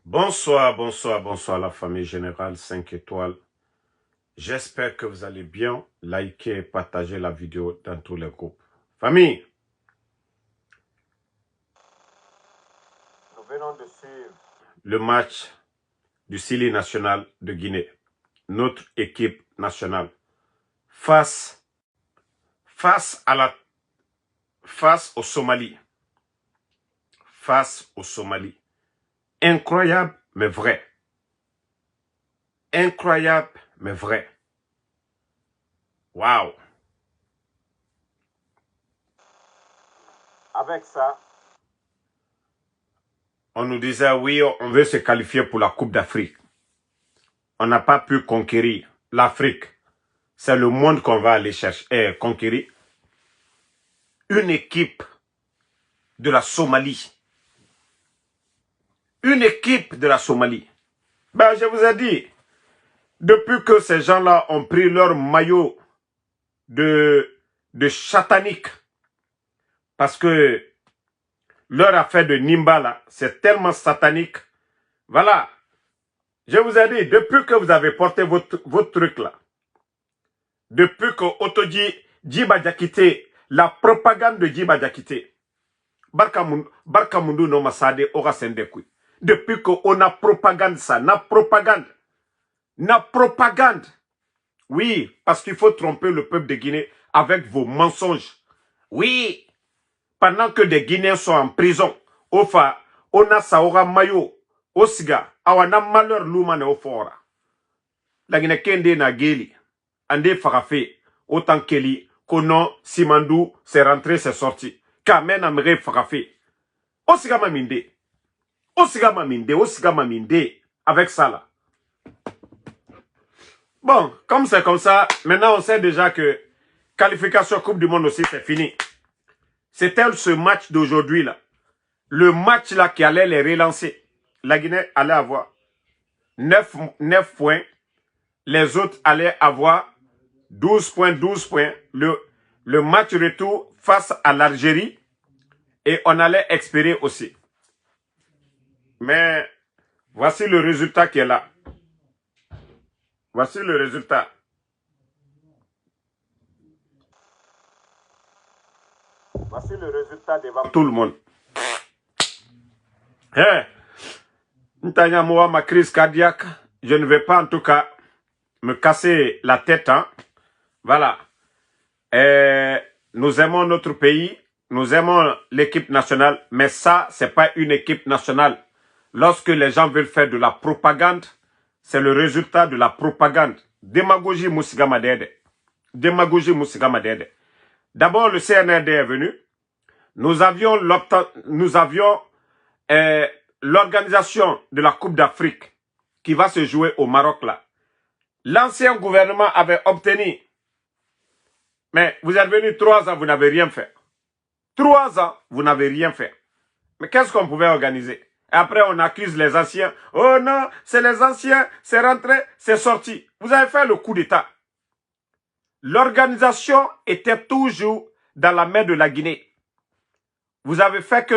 Bonsoir, bonsoir, bonsoir la famille générale 5 étoiles. J'espère que vous allez bien. Likez et partagez la vidéo dans tous les groupes. Famille, nous venons de suivre le match du Sili national de Guinée. Notre équipe nationale face au Somalie. Face au Somalie. Incroyable, mais vrai. Incroyable, mais vrai. Waouh! Avec ça, on nous disait, oui, on veut se qualifier pour la Coupe d'Afrique. On n'a pas pu conquérir l'Afrique. C'est le monde qu'on va aller chercher, conquérir. Une équipe de la Somalie. Une équipe de la Somalie. Ben, je vous ai dit, depuis que ces gens-là ont pris leur maillot de satanique, parce que leur affaire de Nimba, là, c'est tellement satanique. Voilà. Je vous ai dit, depuis que vous avez porté votre truc, là, depuis que Otoji Djiba Diakité, la propagande de Djiba Diakité, Barka Mundu no Masade Ora Sendekui. Depuis qu'on a propagande ça, na propagande. Oui, parce qu'il faut tromper le peuple de Guinée avec vos mensonges. Oui, pendant que des Guinéens sont en prison, Ofa, Ona Saora Mayo, Osiga, Awana malheur Loumane Ofora. La Guinée Kende na Geli, Ande Farafe, autant Keli, Konon, Simandou, c'est rentré, c'est sorti. Kamen Amre Farafe. Osiga Maminde. Osiga Maminde. Avec ça là. Bon, comme c'est comme ça, maintenant on sait déjà que qualification Coupe du Monde aussi, c'est fini. C'était ce match d'aujourd'hui là. Le match là qui allait les relancer. La Guinée allait avoir 9 points. Les autres allaient avoir 12 points. Le match retour face à l'Algérie. Et on allait espérer aussi. Mais voici le résultat qui est là. Voici le résultat. Voici le résultat devant tout le monde. Ntanya ma crise cardiaque. Je ne vais pas en tout cas me casser la tête. Hein. Voilà. Nous aimons notre pays. Nous aimons l'équipe nationale. Mais ça, c'est pas une équipe nationale. Lorsque les gens veulent faire de la propagande, c'est le résultat de la propagande. Démagogie Moussigamadede. Démagogie Moussigamadede. D'abord, le CNRD est venu. Nous avions l'organisation de la Coupe d'Afrique qui va se jouer au Maroc là. L'ancien gouvernement avait obtenu. Mais vous êtes venu 3 ans, vous n'avez rien fait. 3 ans, vous n'avez rien fait. Mais qu'est-ce qu'on pouvait organiser? Et après, on accuse les anciens. Oh non, c'est les anciens, c'est rentré, c'est sorti. Vous avez fait le coup d'État. L'organisation était toujours dans la main de la Guinée. Vous avez fait que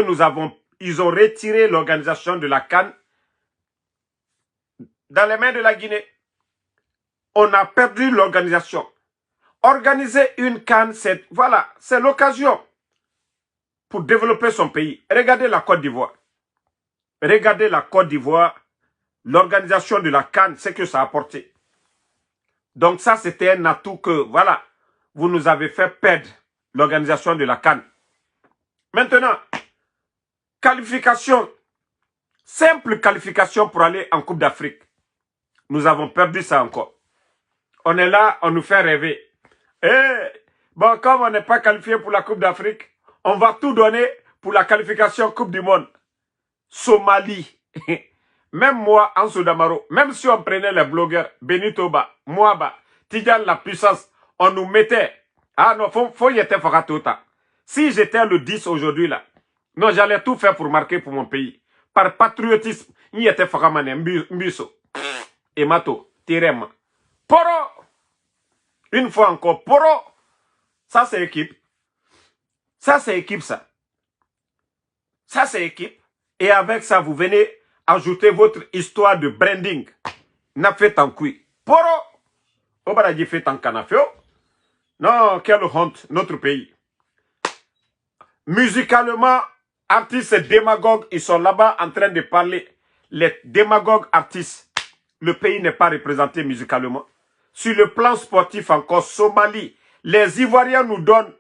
ils ont retiré l'organisation de la CAN dans les mains de la Guinée. On a perdu l'organisation. Organiser une CAN, c'est l'occasion pour développer son pays. Regardez la Côte d'Ivoire. Regardez la Côte d'Ivoire, l'organisation de la CAN, c'est que ça a apporté. Donc ça, c'était un atout que, voilà, vous nous avez fait perdre l'organisation de la CAN. Maintenant, qualification, simple qualification pour aller en Coupe d'Afrique. Nous avons perdu ça encore. On est là, on nous fait rêver. Bon, comme on n'est pas qualifié pour la Coupe d'Afrique, on va tout donner pour la qualification Coupe du Monde. Somalie. Même moi, Ansou Damaro, même si on prenait les blogueurs, Benito Ba, Mouaba, Tidjane la puissance, on nous mettait. Ah non, faut y être faratota. Si j'étais le 10 aujourd'hui là, non, j'allais tout faire pour marquer pour mon pays. Par patriotisme, y était faramane, mbiso. Emato, Tirem. Poro! Une fois encore, Poro! Ça c'est équipe. Ça c'est équipe ça. Ça c'est équipe. Et avec ça, vous venez ajoutez votre histoire de branding. N'a fait en couille. Poro. Obaradji fait en canafio. Non, quelle honte, notre pays. Musicalement, artistes et démagogues, ils sont là-bas en train de parler. Les démagogues artistes, le pays n'est pas représenté musicalement. Sur le plan sportif encore, Somalie, les Ivoiriens nous donnent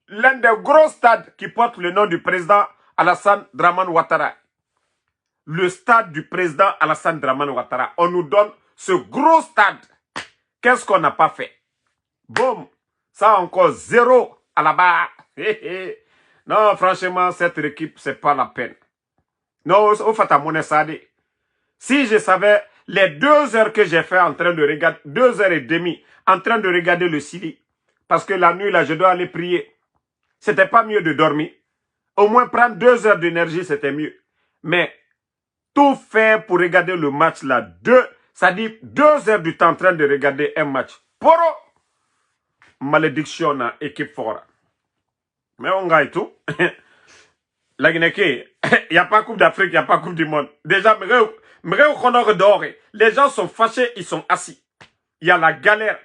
l'un des gros stades qui porte le nom du président Alassane Dramane Ouattara. Le stade du président Alassane Dramane Ouattara. On nous donne ce gros stade. Qu'est-ce qu'on n'a pas fait? Boum. Ça encore 0 à la barre. Non, franchement, cette équipe, c'est pas la peine. Non, au fait, à mon essai, si je savais les 2 heures que j'ai fait en train de regarder, 2h30 en train de regarder le Syrie, parce que la nuit, là, je dois aller prier. C'était pas mieux de dormir. Au moins prendre 2 heures d'énergie, c'était mieux. Mais tout faire pour regarder le match, là, ça dit 2 heures du temps en train de regarder un match. Poro! Malédiction à équipe forte. Mais on gagne tout. La Guinée, il n'y a pas Coupe d'Afrique, il n'y a pas Coupe du Monde. Déjà, les gens sont fâchés, ils sont assis. Il y a la galère.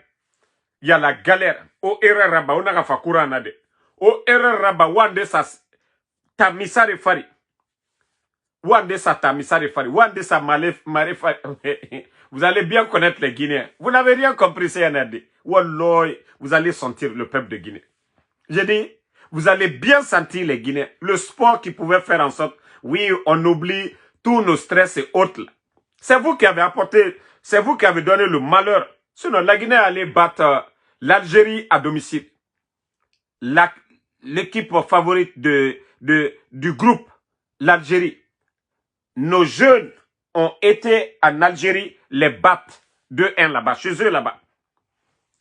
Il y a la galère. Au erreur Rabat, on a fait courir en ade. Au erreur Rabat, Wande sa tamisare fari. Wande sa tamisare fari. Wande sa mare fari. Vous allez bien connaître les Guinéens. Vous n'avez rien compris, c'est un ade. Wallah, vous allez sentir le peuple de Guinée. J'ai dit, vous allez bien sentir les Guinéens. Le sport qui pouvait faire en sorte, oui, on oublie tous nos stress et autres. C'est vous qui avez apporté, c'est vous qui avez donné le malheur. Sinon, la Guinée allait battre l'Algérie à domicile. L'équipe favorite du groupe, l'Algérie. Nos jeunes ont été en Algérie, les battre 2-1 là-bas, chez eux là-bas.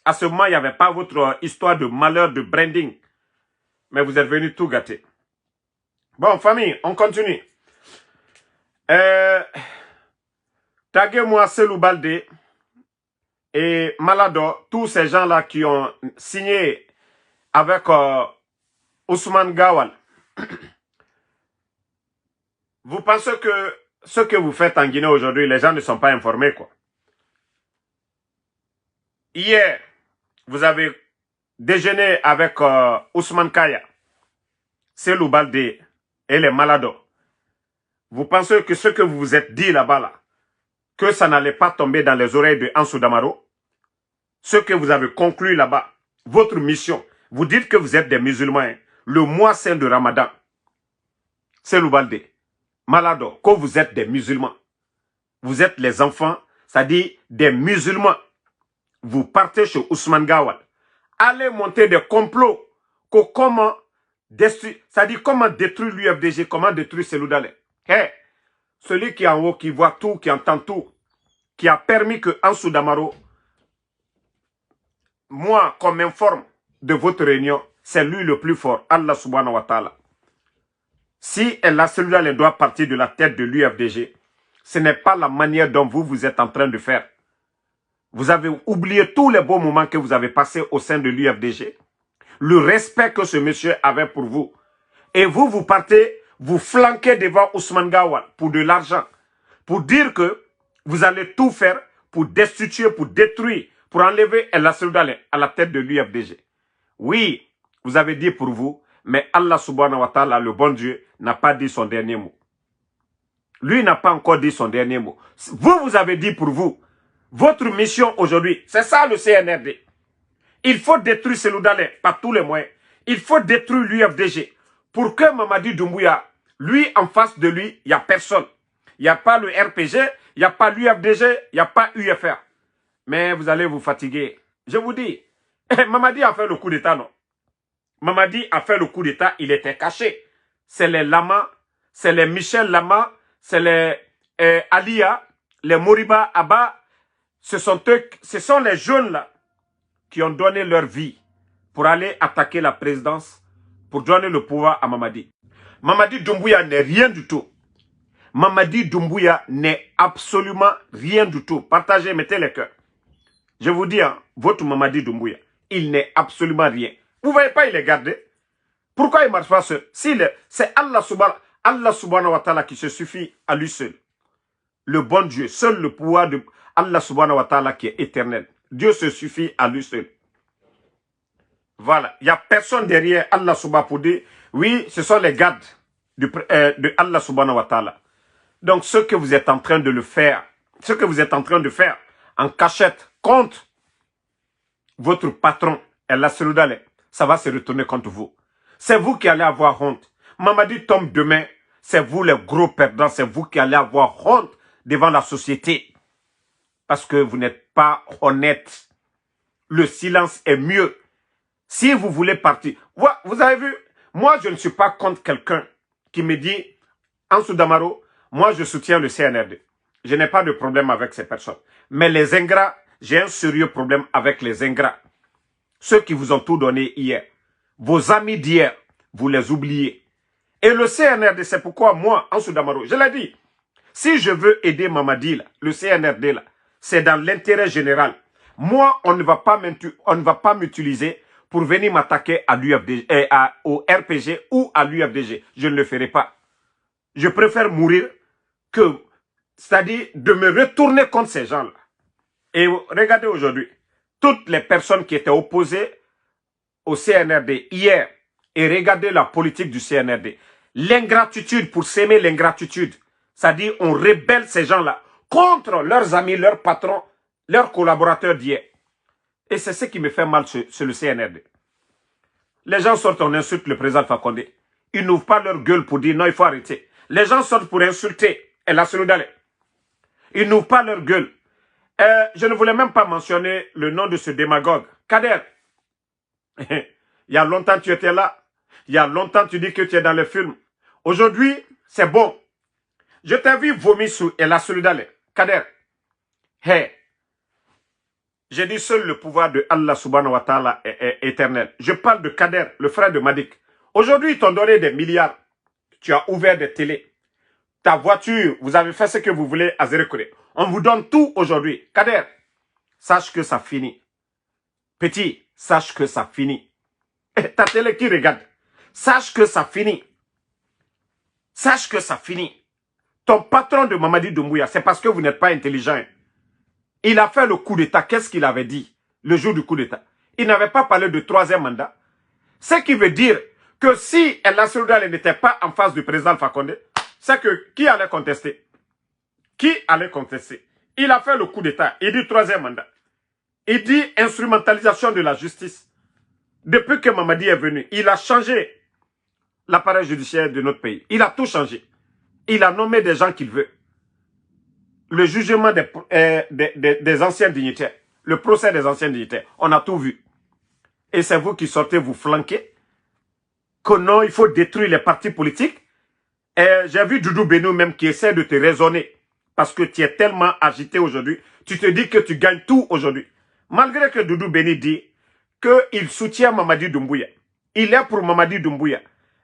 À ce moment, il n'y avait pas votre histoire de malheur, de branding. Mais vous êtes venus tout gâter. Bon, famille, on continue. Taguez-moi Selou Baldé et Malado, tous ces gens-là qui ont signé avec Ousmane Gawal. Vous pensez que ce que vous faites en Guinée aujourd'hui, les gens ne sont pas informés, quoi. Hier, vous avez déjeuné avec Ousmane Kaya, Selou Baldé et les Malados. Vous pensez que ce que vous vous êtes dit là-bas, là, que ça n'allait pas tomber dans les oreilles de Ansou Damaro? Ce que vous avez conclu là-bas, votre mission, vous dites que vous êtes des musulmans, hein, le mois saint de Ramadan. Selou Baldé, Malado, que vous êtes des musulmans. Vous êtes les enfants, c'est-à-dire des musulmans. Vous partez chez Ousmane Gawal. Allez monter des complots. Comment détruire, c'est-à-dire comment détruire l'UFDG, comment détruire Selou Dale. Hey, celui qui est en haut, qui voit tout, qui entend tout, qui a permis que Ansou Damaro, moi, qu'on m'informe de votre réunion, c'est lui le plus fort, Allah subhanahu wa ta'ala. Si Selou Dale doit partir de la tête de l'UFDG, ce n'est pas la manière dont vous êtes en train de faire. Vous avez oublié tous les beaux moments que vous avez passés au sein de l'UFDG. Le respect que ce monsieur avait pour vous. Et vous partez, vous flanquez devant Ousmane Gawal pour de l'argent. Pour dire que vous allez tout faire pour destituer, pour détruire, pour enlever Selou Dale à la tête de l'UFDG. Oui, vous avez dit pour vous, mais Allah subhanahu wa ta'ala, le bon Dieu, n'a pas dit son dernier mot. Lui n'a pas encore dit son dernier mot. Vous avez dit pour vous. Votre mission aujourd'hui, c'est ça le CNRD. Il faut détruire Selou Dale par tous les moyens. Il faut détruire l'UFDG. Pour que Mamadi Doumbouya, lui, en face de lui, il n'y a personne. Il n'y a pas le RPG, il n'y a pas l'UFDG, il n'y a pas UFR. Mais vous allez vous fatiguer. Je vous dis, Mamadi a fait le coup d'État, non? Mamadi a fait le coup d'État, il était caché. C'est les Lama, c'est les Michel Lama, c'est les Alia, les Moriba Abba. Ce sont les jeunes là qui ont donné leur vie pour aller attaquer la présidence, pour donner le pouvoir à Mamadi. Mamadi Doumbouya n'est rien du tout. Mamadi Doumbouya n'est absolument rien du tout. Partagez, mettez les cœurs. Je vous dis, hein, votre Mamadi Doumbouya, il n'est absolument rien. Vous ne voyez pas, il est gardé. Pourquoi il ne marche pas seul? C'est Allah subhanahu wa ta'ala qui se suffit à lui seul. le bon Dieu, seul le pouvoir de Allah subhanahu wa ta'ala qui est éternel. Dieu se suffit à lui seul. Voilà, il n'y a personne derrière Allah subhanahu pour dire, oui, ce sont les gardes de Allah subhanahu wa ta'ala. Donc, ce que vous êtes en train de le faire, ce que vous êtes en train de faire en cachette contre votre patron, Allah Saludale, ça va se retourner contre vous. C'est vous qui allez avoir honte. Mamadi tombe demain, c'est vous les gros perdants, c'est vous qui allez avoir honte devant la société. Parce que vous n'êtes pas honnête. Le silence est mieux. Si vous voulez partir, vous avez vu, moi je ne suis pas contre quelqu'un qui me dit, Ansou Damaro, moi je soutiens le CNRD. Je n'ai pas de problème avec ces personnes. Mais les ingrats, j'ai un sérieux problème avec les ingrats. Ceux qui vous ont tout donné hier. Vos amis d'hier, vous les oubliez. Et le CNRD, c'est pourquoi moi, Ansou Damaro, je l'ai dit, si je veux aider Mamadi, là, le CNRD, là, c'est dans l'intérêt général. Moi, on ne va pas m'utiliser pour venir m'attaquer à au RPG ou à l'UFDG. Je ne le ferai pas. Je préfère mourir que, c'est-à-dire de me retourner contre ces gens-là. Et regardez aujourd'hui, toutes les personnes qui étaient opposées au CNRD hier, et regardez la politique du CNRD. L'ingratitude pour s'aimer l'ingratitude. C'est-à-dire on rebelle ces gens-là contre leurs amis, leurs patrons, leurs collaborateurs d'hier. Et c'est ce qui me fait mal sur le CNRD. Les gens sortent, on insulte le président Fakonde. Ils n'ouvrent pas leur gueule pour dire non, il faut arrêter. Les gens sortent pour insulter El Assoulou-Dale. Ils n'ouvrent pas leur gueule. Je ne voulais même pas mentionner le nom de ce démagogue. Kader. Il y a longtemps tu étais là. Il y a longtemps tu dis que tu es dans le film. Aujourd'hui, c'est bon. Je t'ai vu vomir sur El Assoulou-Dale. Kader. Hey. J'ai dit seul le pouvoir de Allah subhanahu wa ta'ala est éternel. Je parle de Kader, le frère de Madik. Aujourd'hui, ils t'ont donné des milliards. Tu as ouvert des télés. Ta voiture, vous avez fait ce que vous voulez à Zérekore. On vous donne tout aujourd'hui. Kader, sache que ça finit. Petit, sache que ça finit. Ta télé qui regarde, sache que ça finit. Sache que ça finit. Ton patron de Mamadi Doumbouya, c'est parce que vous n'êtes pas intelligent. Il a fait le coup d'État. Qu'est-ce qu'il avait dit le jour du coup d'État? Il n'avait pas parlé de troisième mandat. Ce qui veut dire que si El Assoulou-Dale n'était pas en face du président Fakonde, c'est que qui allait contester? Qui allait contester? Il a fait le coup d'État. Il dit troisième mandat. Il dit instrumentalisation de la justice. Depuis que Mamadi est venu, il a changé l'appareil judiciaire de notre pays. Il a tout changé. Il a nommé des gens qu'il veut. Le jugement des anciens dignitaires, le procès des anciens dignitaires, on a tout vu. Et c'est vous qui sortez vous flanquer, que non, il faut détruire les partis politiques. Et j'ai vu Doudou Benou même qui essaie de te raisonner, parce que tu es tellement agité aujourd'hui, tu te dis que tu gagnes tout aujourd'hui. Malgré que Doudou Benou dit qu'il soutient Mamadi Doumbouya, il est pour Mamadi Doumbouya,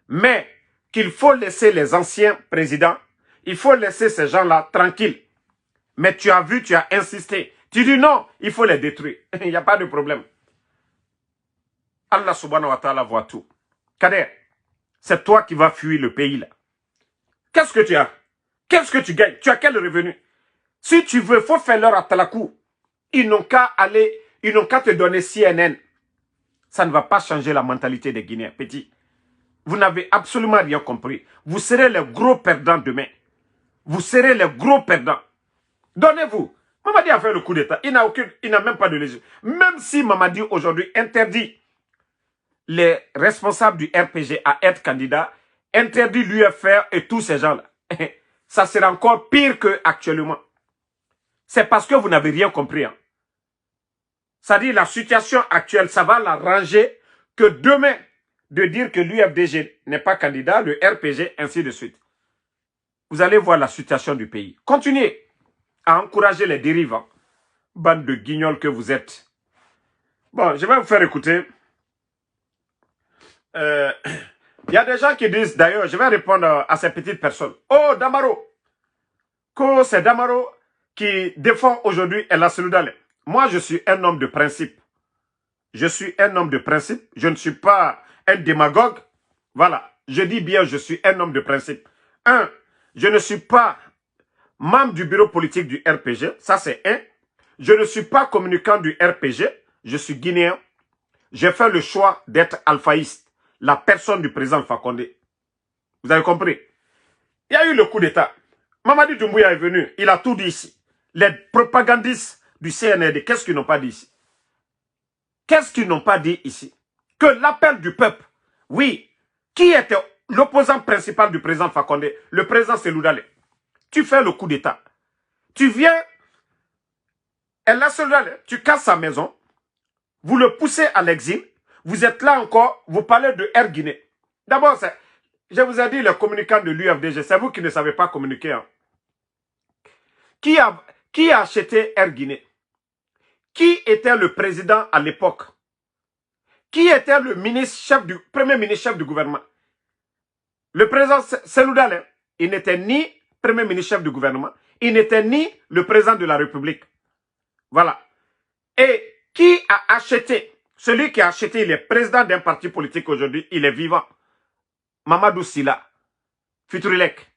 mais qu'il faut laisser les anciens présidents, il faut laisser ces gens-là tranquilles. Mais tu as vu, tu as insisté. Tu dis non, il faut les détruire. Il n'y a pas de problème. Allah subhanahu wa ta'ala voit tout. Kader, c'est toi qui vas fuir le pays là. Qu'est-ce que tu as? Qu'est-ce que tu gagnes? Tu as quel revenu? Si tu veux, il faut faire leur atalakou. Ils n'ont qu'à te donner CNN. Ça ne va pas changer la mentalité des Guinéens. Petit, vous n'avez absolument rien compris. Vous serez les gros perdants demain. Vous serez les gros perdants. Donnez-vous. Mamadi a fait le coup d'État. Il n'a même pas de législation. Même si Mamadi aujourd'hui interdit les responsables du RPG à être candidats, interdit l'UFR et tous ces gens-là, ça sera encore pire qu'actuellement. C'est parce que vous n'avez rien compris. Hein. C'est-à-dire la situation actuelle, ça va l'arranger que demain, de dire que l'UFDG n'est pas candidat, le RPG, ainsi de suite. Vous allez voir la situation du pays. Continuez à encourager les dérivants. Bande de guignols que vous êtes. Bon, je vais vous faire écouter. Il y a des gens qui disent, d'ailleurs, je vais répondre à ces petites personnes. Oh, Damaro. Que c'est Damaro qui défend aujourd'hui El Assoulou-Dale. Moi, je suis un homme de principe. Je suis un homme de principe. Je ne suis pas un démagogue. Voilà. Je dis bien, je suis un homme de principe. Un, je ne suis pas membre du bureau politique du RPG, ça c'est un. Je ne suis pas communicant du RPG, je suis guinéen. J'ai fait le choix d'être alphaïste, la personne du président Alpha Condé. Vous avez compris? Il y a eu le coup d'État. Mamadi Doumbouya est venu, il a tout dit ici. Les propagandistes du CNRD, qu'est-ce qu'ils n'ont pas dit ici? Qu'est-ce qu'ils n'ont pas dit ici? Que l'appel du peuple, oui, qui était l'opposant principal du président Alpha Condé? Le président Cellou Dalein. Tu fais le coup d'État. Tu viens, tu casses sa maison, vous le poussez à l'exil, vous êtes là encore, vous parlez de Air Guinée. D'abord, je vous ai dit, les communicants de l'UFDG, c'est vous qui ne savez pas communiquer. Hein. Qui a acheté Air Guinée? Qui était le président à l'époque? Qui était le premier ministre chef du gouvernement? Le président Cellou Dalein, il n'était ni premier ministre chef du gouvernement, il n'était ni le président de la République. Voilà. Et qui a acheté? Celui qui a acheté, il est président d'un parti politique aujourd'hui, il est vivant. Mamadou Sylla, Futurilek.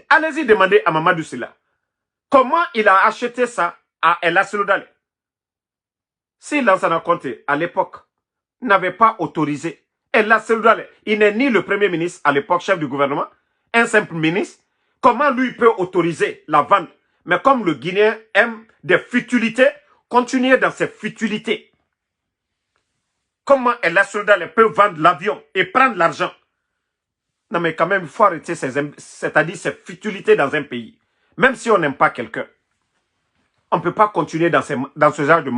Allez-y demander à Mamadou Sylla. Comment il a acheté ça à El Cellou Dalein? Si Lansana Conté, à l'époque, n'avait pas autorisé El Cellou Dalein, il n'est ni le premier ministre à l'époque, chef du gouvernement, un simple ministre, comment lui peut autoriser la vente? Mais comme le Guinéen aime des futilités, continuez dans ces futilités. Comment El Cellou Dalein peut vendre l'avion et prendre l'argent? Non mais quand même, il faut arrêter c'est-à-dire ces futilités dans un pays. Même si on n'aime pas quelqu'un, on ne peut pas continuer dans ce genre de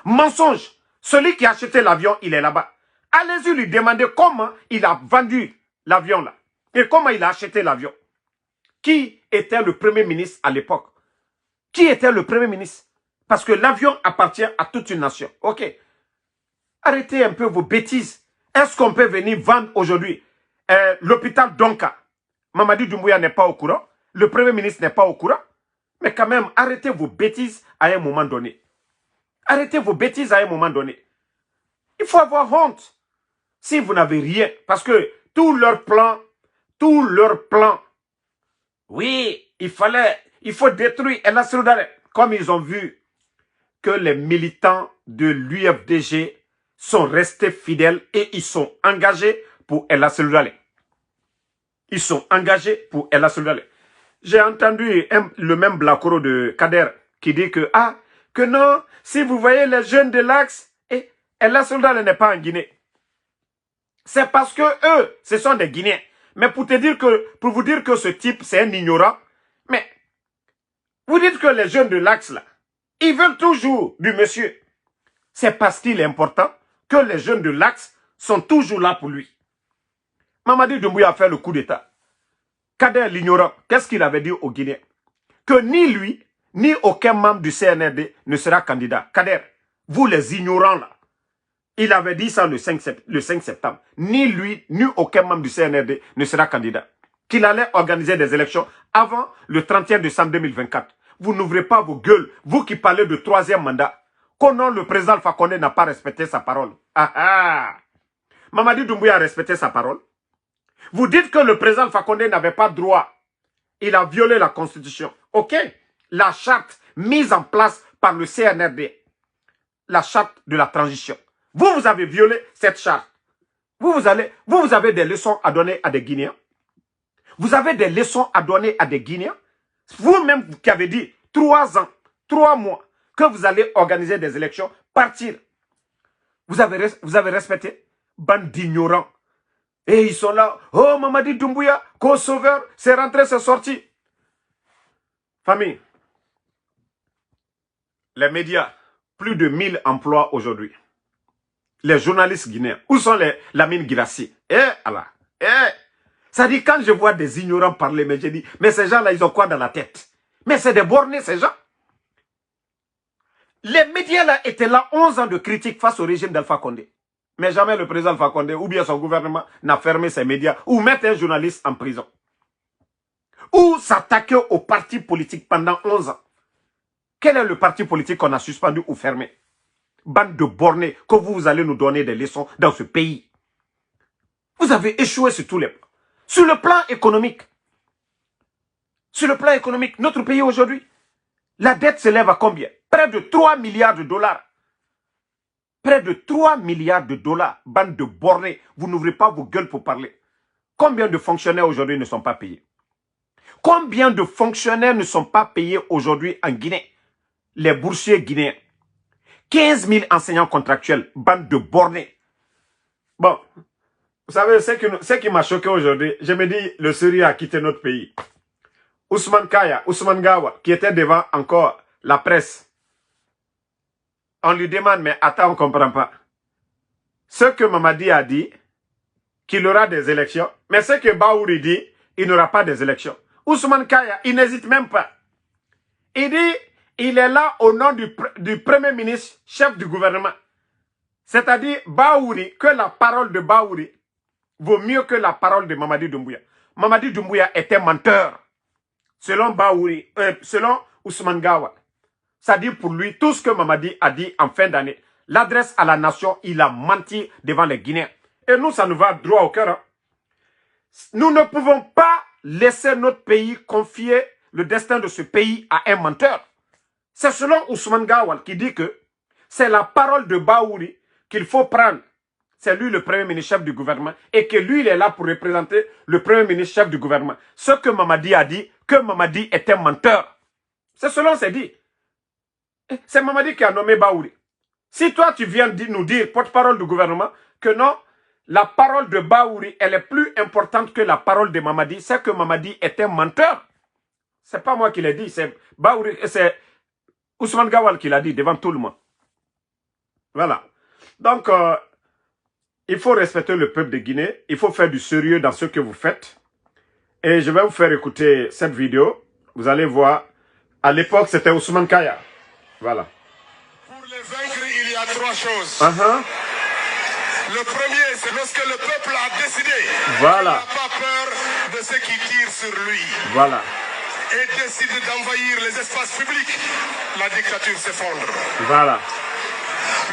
mensonge. Celui qui a acheté l'avion, il est là-bas. Allez-y lui demander comment il a vendu l'avion là. Et comment il a acheté l'avion. Qui était le premier ministre à l'époque? Qui était le premier ministre? Parce que l'avion appartient à toute une nation. Ok. Arrêtez un peu vos bêtises. Est-ce qu'on peut venir vendre aujourd'hui l'hôpital Donka? Mamadi Doumbouya n'est pas au courant. Le premier ministre n'est pas au courant. Mais quand même, arrêtez vos bêtises à un moment donné. Arrêtez vos bêtises à un moment donné. Il faut avoir honte. Si vous n'avez rien, parce que tout leur plan, oui, il faut détruire El Cellou Dalein. Comme ils ont vu que les militants de l'UFDG sont restés fidèles et ils sont engagés pour El Cellou Dalein. Ils sont engagés pour El Cellou Dalein. J'ai entendu le même Blakoro de Kader qui dit que, que non, si vous voyez les jeunes de l'Axe, El Cellou Dalein n'est pas en Guinée. C'est parce que eux, ce sont des Guinéens. Mais pour vous dire que ce type, c'est un ignorant, mais vous dites que les jeunes de l'Axe, là, ils veulent toujours du monsieur. C'est parce qu'il est important que les jeunes de l'Axe sont toujours là pour lui. Mamadi Doumbouya a fait le coup d'État. Kader l'ignorant, qu'est-ce qu'il avait dit aux Guinéens? Que ni lui, ni aucun membre du CNRD ne sera candidat. Kader, vous les ignorants là, il avait dit ça le 5 septembre. Ni lui, ni aucun membre du CNRD ne sera candidat. Qu'il allait organiser des élections avant le 31 décembre 2024. Vous n'ouvrez pas vos gueules, vous qui parlez de troisième mandat. Comment le président Alpha Condé n'a pas respecté sa parole? Mamadi Doumbouya a respecté sa parole. Vous dites que le président Alpha Condé n'avait pas droit. Il a violé la Constitution. Ok? La charte mise en place par le CNRD. La charte de la transition. Vous avez violé cette charte. Vous avez des leçons à donner à des Guinéens. Vous avez des leçons à donner à des Guinéens. Vous-même qui avez dit 3 ans, 3 mois, que vous allez organiser des élections, partir. Vous avez respecté? Bande d'ignorants. Et ils sont là. Oh, Mamadi Doumbouya, co-sauveur, c'est rentré, c'est sorti. Famille. Les médias, plus de 1000 emplois aujourd'hui. Les journalistes guinéens. Où sont les Lamine Guirassy? Allah. Ça dit, quand je vois des ignorants parler, mais je dis, mais ces gens-là, ils ont quoi dans la tête? Mais c'est des bornés, ces gens. Les médias là étaient là 11 ans de critique face au régime d'Alpha Condé. Mais jamais le président Alpha Condé ou bien son gouvernement n'a fermé ses médias ou mettre un journaliste en prison. Ou s'attaquer au parti politique pendant 11 ans. Quel est le parti politique qu'on a suspendu ou fermé? Bande de bornés, que vous allez nous donner des leçons dans ce pays. Vous avez échoué sur tous les plans. Sur le plan économique. Sur le plan économique, notre pays aujourd'hui, la dette s'élève à combien? Près de 3 milliards de dollars. Près de 3 milliards de dollars. Bande de bornés. Vous n'ouvrez pas vos gueules pour parler. Combien de fonctionnaires aujourd'hui ne sont pas payés? Combien de fonctionnaires ne sont pas payés aujourd'hui en Guinée? Les boursiers guinéens. 15 000 enseignants contractuels. Bande de bornés. Bon, vous savez, ce qui m'a choqué aujourd'hui, je me dis, le Syrie a quitté notre pays. Ousmane Kaya, Ousmane Gawa, qui était devant encore la presse. On lui demande, mais attends, on ne comprend pas. Ce que Mamadi a dit, qu'il aura des élections, mais ce que Baouri dit, il n'aura pas des élections. Ousmane Kaya, il n'hésite même pas. Il dit, il est là au nom du Premier ministre, chef du gouvernement. C'est-à-dire, Baouri, que la parole de Baouri vaut mieux que la parole de Mamadi Doumbouya. Mamadi Doumbouya était menteur. Selon Baouri, selon Ousmane Gawa. C'est-à-dire pour lui, tout ce que Mamadi a dit en fin d'année, l'adresse à la nation, il a menti devant les Guinéens. Et nous, ça nous va droit au cœur. Hein. Nous ne pouvons pas laisser notre pays confier le destin de ce pays à un menteur. C'est selon Ousmane Gawal qui dit que c'est la parole de Baouri qu'il faut prendre. C'est lui le premier ministre chef du gouvernement et que lui, il est là pour représenter le premier ministre chef du gouvernement. Ce que Mamadi a dit, que Mamadi était menteur. C'est selon c'est dit. C'est Mamadi qui a nommé Baouri. Si toi, tu viens nous dire, porte-parole du gouvernement, que non, la parole de Baouri, elle est plus importante que la parole de Mamadi, c'est que Mamadi était menteur. C'est pas moi qui l'ai dit, c'est Baouri, c'est Ousmane Gawal qui l'a dit devant tout le monde. Voilà. Donc, il faut respecter le peuple de Guinée. Il faut faire du sérieux dans ce que vous faites. Et je vais vous faire écouter cette vidéo. Vous allez voir. À l'époque, c'était Ousmane Kaya. Voilà. Pour les vaincre, il y a 3 choses. Le premier, c'est lorsque le peuple a décidé. Voilà. Il n'a pas peur de ceux qui tirent sur lui. Voilà. Et décide d'envahir les espaces publics. La dictature s'effondre. Voilà.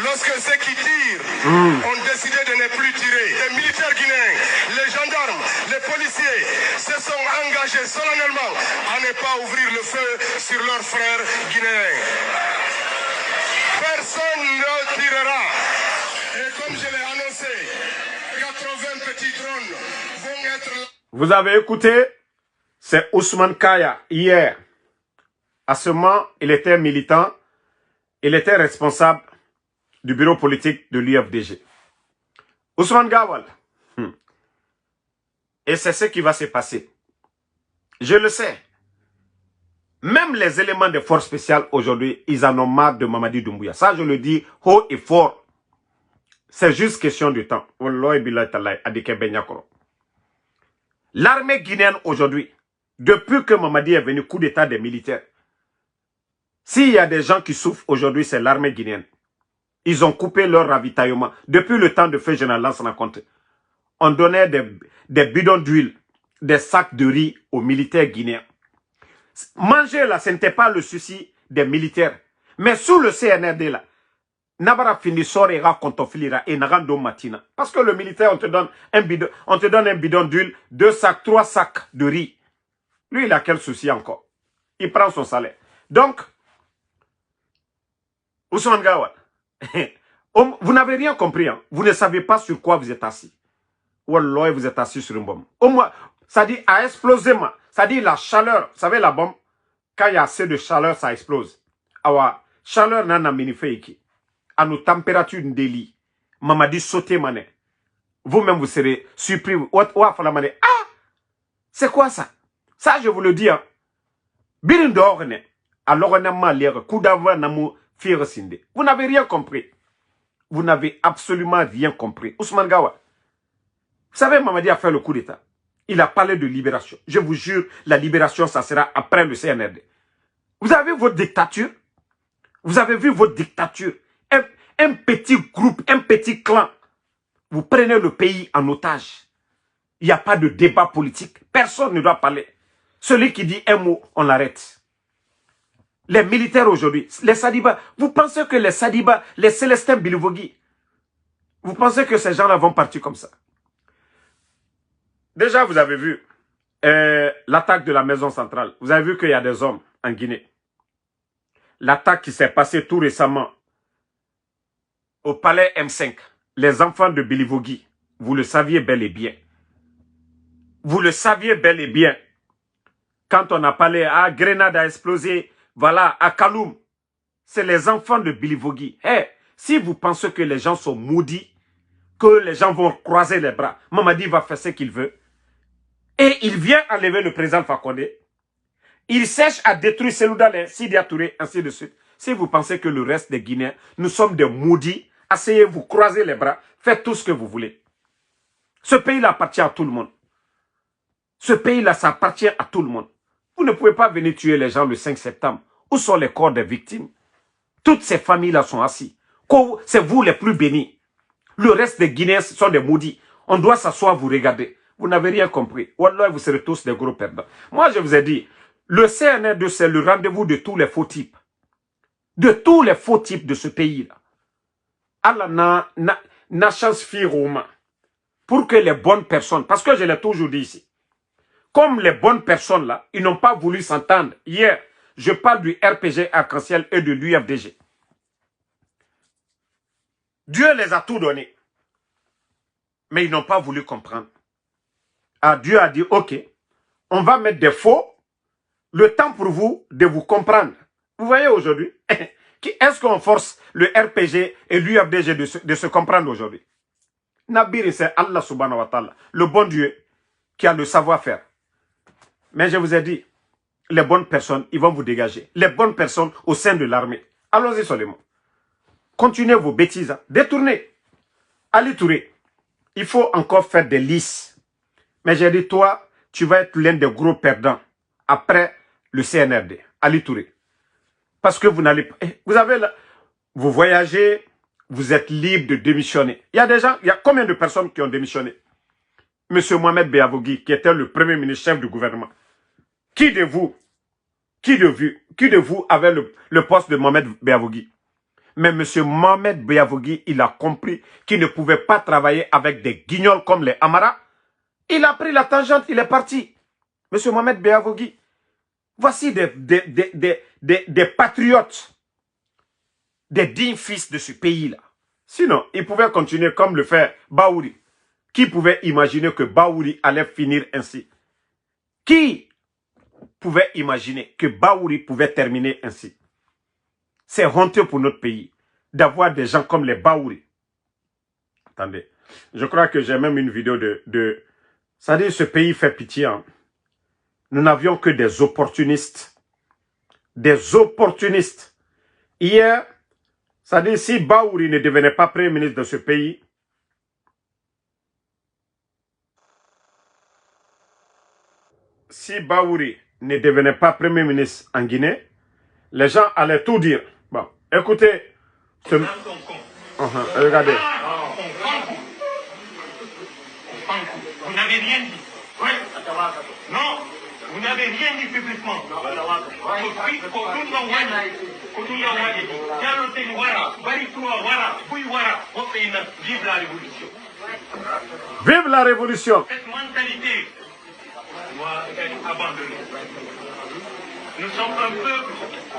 Lorsque ceux qui tirent ont décidé de ne plus tirer, les militaires guinéens, les gendarmes, les policiers se sont engagés solennellement à ne pas ouvrir le feu sur leurs frères guinéens. Personne ne tirera. Et comme je l'ai annoncé, 80 petits drones vont être là. Vous avez écouté, c'est Ousmane Kaya hier. À ce moment, il était militant, il était responsable du bureau politique de l'UFDG. Ousmane Gawal. Et c'est ce qui va se passer. Je le sais. Même les éléments des forces spéciales aujourd'hui, ils en ont marre de Mamadi Doumbouya. Ça, je le dis haut et fort. C'est juste question de temps. L'armée guinéenne aujourd'hui, depuis que Mamadi est venu, coup d'état des militaires, s'il y a des gens qui souffrent aujourd'hui, c'est l'armée guinéenne. Ils ont coupé leur ravitaillement. Depuis le temps de feu général Lansana Conté, on donnait des bidons d'huile, des sacs de riz aux militaires guinéens. Manger là, ce n'était pas le souci des militaires. Mais sous le CNRD là, Nabara fini sorera kontofilira et narando matina. Parce que le militaire, on te donne un bidon d'huile, 2 sacs, 3 sacs de riz. Lui, il a quel souci encore? Il prend son salaire. Donc, Ousmane Gawal, vous n'avez rien compris. Hein? Vous ne savez pas sur quoi vous êtes assis. Wallah, vous êtes assis sur une bombe. Au moins, ça dit à exploser. Ça dit la chaleur. Vous savez, la bombe, quand il y a assez de chaleur, ça explose. Awa, chaleur n'a minifé ici. À nos températures d'Eli. Mamadi sauté mané. Vous-même, vous serez surpris. Ah! C'est quoi ça? Ça, je vous le dis. Hein. Birindorne. Alors, on a mal l'air. Coup d'avoir n'amour. Vous n'avez rien compris. Vous n'avez absolument rien compris. Ousmane Gawal. Vous savez, Mamadi a fait le coup d'État. Il a parlé de libération. Je vous jure, la libération, ça sera après le CNRD. Vous avez votre dictature. Vous avez vu votre dictature. Un petit groupe, un petit clan. Vous prenez le pays en otage. Il n'y a pas de débat politique. Personne ne doit parler. Celui qui dit un mot, on l'arrête. Les militaires aujourd'hui, les Sadiba, vous pensez que les Sadiba, les Célestins Bilivogui, vous pensez que ces gens-là vont partir comme ça? Déjà, vous avez vu, l'attaque de la maison centrale. Vous avez vu qu'il y a des hommes en Guinée. L'attaque qui s'est passée tout récemment au palais M5. Les enfants de Bilivogui, vous le saviez bel et bien. Vous le saviez bel et bien. Quand on a parlé, à Grenade a explosé, voilà, à Kaloum. C'est les enfants de Bilivogui. Hey, si vous pensez que les gens sont maudits, que les gens vont croiser les bras, Mamadi va faire ce qu'il veut. Et il vient enlever le président Fakonde. Il cherche à détruire Seloudalé, Sidia Touré, ainsi de suite. Si vous pensez que le reste des Guinéens, nous sommes des maudits, asseyez-vous, croisez les bras, faites tout ce que vous voulez. Ce pays-là appartient à tout le monde. Ce pays-là, ça appartient à tout le monde. Vous ne pouvez pas venir tuer les gens le 5 septembre. Où sont les corps des victimes? Toutes ces familles-là sont assises. C'est vous les plus bénis. Le reste des Guinéens sont des maudits. On doit s'asseoir, vous regarder. Vous n'avez rien compris. Wallah, vous serez tous des gros perdants. Moi, je vous ai dit, le CNR2, c'est le rendez-vous de tous les faux types. De tous les faux types de ce pays-là. Allah n'a chance fi Roma. Pour que les bonnes personnes, parce que je l'ai toujours dit ici, comme les bonnes personnes là, ils n'ont pas voulu s'entendre. Hier, je parle du RPG Arc-en-Ciel et de l'UFDG. Dieu les a tout donné. Mais ils n'ont pas voulu comprendre. Ah, Dieu a dit, ok, on va mettre des faux, le temps pour vous de vous comprendre. Vous voyez aujourd'hui, est-ce qu'on force le RPG et l'UFDG de se comprendre aujourd'hui? Nabir, c'est Allah subhanahu wa ta'ala, le bon Dieu qui a le savoir-faire. Mais je vous ai dit, les bonnes personnes, ils vont vous dégager. Les bonnes personnes au sein de l'armée. Allons-y seulement. Continuez vos bêtises. Hein. Détournez. Ali Touré, il faut encore faire des listes. Mais j'ai dit, toi, tu vas être l'un des gros perdants après le CNRD. Ali Touré. Parce que vous n'allez pas... Vous voyagez, vous êtes libre de démissionner. Il y a des gens, il y a combien de personnes qui ont démissionné? Monsieur Mohamed Beavogui, qui était le premier ministre chef du gouvernement. Qui de vous avait le poste de Mohamed Beavogui? Mais M. Mohamed Beavogui, il a compris qu'il ne pouvait pas travailler avec des guignols comme les Amara. Il a pris la tangente, il est parti. M. Mohamed Beavogui, voici des patriotes, des dignes fils de ce pays-là. Sinon, il pouvait continuer comme le fait Baouri. Qui pouvait imaginer que Baouri allait finir ainsi? Qui pouvait imaginer que Baouri pouvait terminer ainsi? C'est honteux pour notre pays d'avoir des gens comme les Baouri. Attendez, je crois que j'ai même une vidéo de... Ça dit, ce pays fait pitié. Hein. Nous n'avions que des opportunistes. Des opportunistes. Hier, ça dit, si Baouri ne devenait pas premier ministre de ce pays, si Baouri ne devenait pas premier ministre en Guinée, les gens allaient tout dire. Bon, écoutez. Regardez. Vous n'avez rien dit. Oui. Non, vous n'avez rien dit publiquement. Vive la révolution. Vive la révolution. Cette mentalité doit être abandonnée. Nous sommes un peuple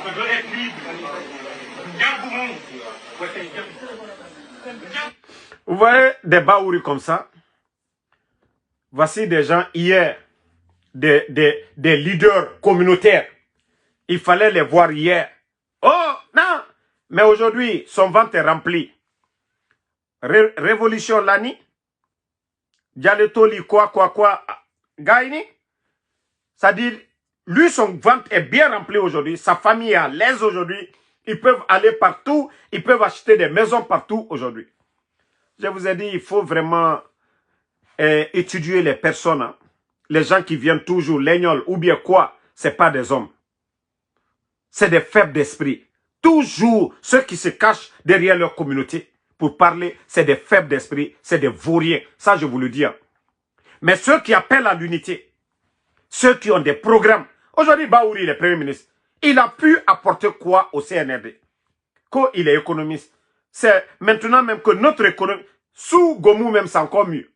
qui veut être libre. Vous voyez des Baouri comme ça? Voici des gens hier, des leaders communautaires. Il fallait les voir hier. Oh, non! Mais aujourd'hui, son ventre est rempli. Révolution Lani. Dialetoli, quoi. Gaini. C'est-à-dire, lui, son ventre est bien rempli aujourd'hui. Sa famille est à l'aise aujourd'hui. Ils peuvent aller partout. Ils peuvent acheter des maisons partout aujourd'hui. Je vous ai dit, il faut vraiment étudier les personnes. Hein. Les gens qui viennent toujours, l'aignol ou bien quoi, ce n'est pas des hommes. C'est des faibles d'esprit. Toujours ceux qui se cachent derrière leur communauté pour parler, c'est des faibles d'esprit, c'est des vauriens. Ça, je vous le dis. Hein. Mais ceux qui appellent à l'unité, ceux qui ont des programmes. Aujourd'hui, Baouri, le Premier ministre, il a pu apporter quoi au CNRD? Qu'il est économiste. C'est maintenant même que notre économie, sous Gomou même, c'est encore mieux.